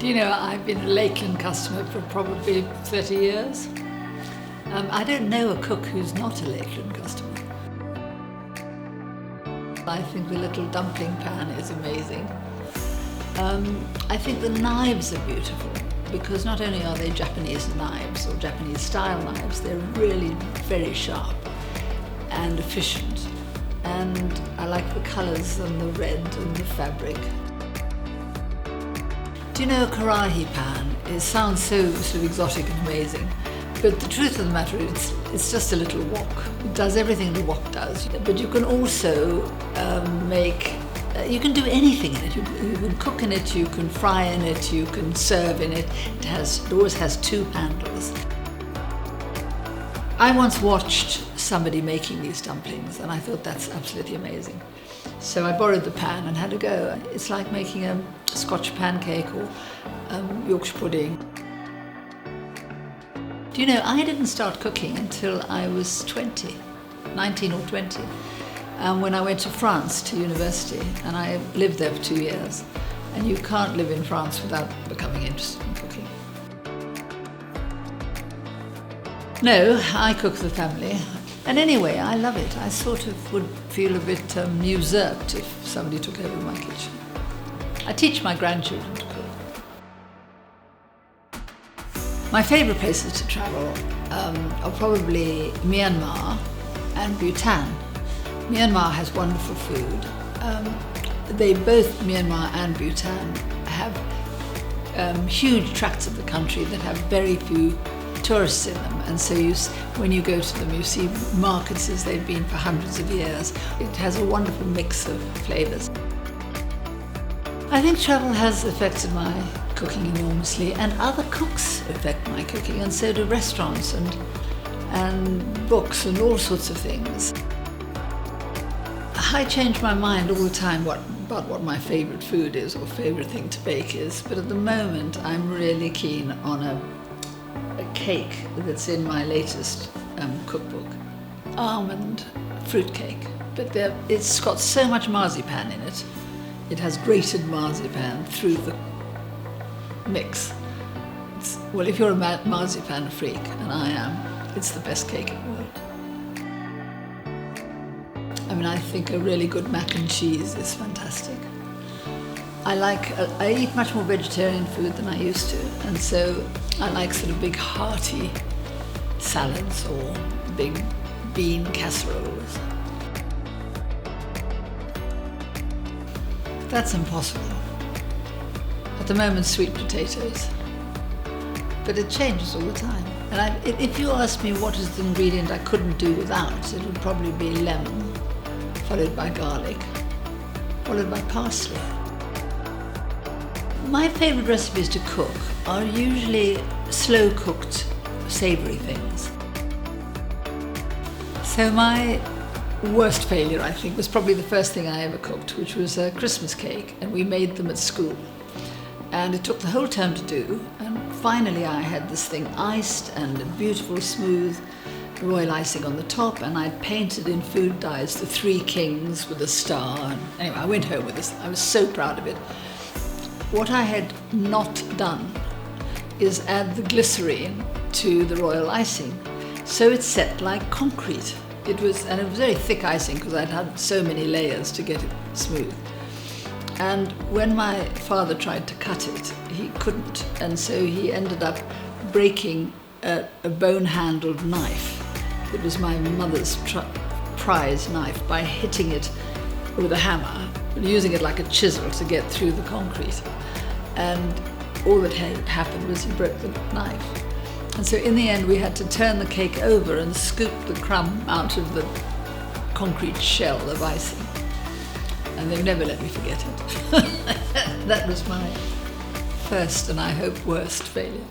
Do you know, I've been a Lakeland customer for probably 30 years. I don't know a cook who's not a Lakeland customer. I think the little dumpling pan is amazing. I think the knives are beautiful because not only are they Japanese knives or Japanese style knives, they're really very sharp and efficient. And I like the colours and the red and the fabric. Do you know a karahi pan? It sounds so sort of exotic and amazing, but the truth of the matter is it's just a little wok. It does everything the wok does, but you can also you can do anything in it. You can cook in it, you can fry in it, you can serve in it. It always has two handles. I once watched somebody making these dumplings and I thought that's absolutely amazing. So I borrowed the pan and had a go. It's like making a Scotch pancake or Yorkshire pudding. Do you know, I didn't start cooking until I was 19 or 20. When I went to France to university, and I lived there for 2 years. And you can't live in France without becoming interested in cooking. No, I cook for the family. And anyway, I love it. I sort of would feel a bit usurped if somebody took over my kitchen. I teach my grandchildren to cook. My favourite places to travel are probably Myanmar and Bhutan. Myanmar has wonderful food. Myanmar and Bhutan, have huge tracts of the country that have very few tourists in them, and so when you go to them you see markets as they've been for hundreds of years. It has a wonderful mix of flavours. I think travel has affected my cooking enormously, and other cooks affect my cooking, and so do restaurants and books and all sorts of things. I change my mind all the time about what my favourite food is or favourite thing to bake is, but at the moment I'm really keen on a cake that's in my latest cookbook. Almond fruit cake, but it's got so much marzipan in it. It has grated marzipan through the mix. Well, if you're a marzipan freak, and I am, it's the best cake in the world. I mean, I think a really good mac and cheese is fantastic. I eat much more vegetarian food than I used to, and so I like sort of big hearty salads or big bean casseroles. That's impossible. At the moment, sweet potatoes. But it changes all the time. And if you ask me what is the ingredient I couldn't do without, it would probably be lemon, followed by garlic, followed by parsley. My favourite recipes to cook are usually slow-cooked, savoury things. So my worst failure, I think, was probably the first thing I ever cooked, which was a Christmas cake, and we made them at school. And it took the whole term to do, and finally I had this thing iced and a beautiful, smooth royal icing on the top, and I'd painted in food dyes the 3 kings with a star. And anyway, I went home with this. I was so proud of it. What I had not done is add the glycerine to the royal icing, so it set like concrete. It was very thick icing because I'd had so many layers to get it smooth. And when my father tried to cut it, he couldn't, and so he ended up breaking a bone-handled knife. It was my mother's prize knife, by hitting it with a hammer, using it like a chisel to get through the concrete. And all that had happened was he broke the knife. And so in the end we had to turn the cake over and scoop the crumb out of the concrete shell of icing. And they've never let me forget it. That was my first and I hope worst failure.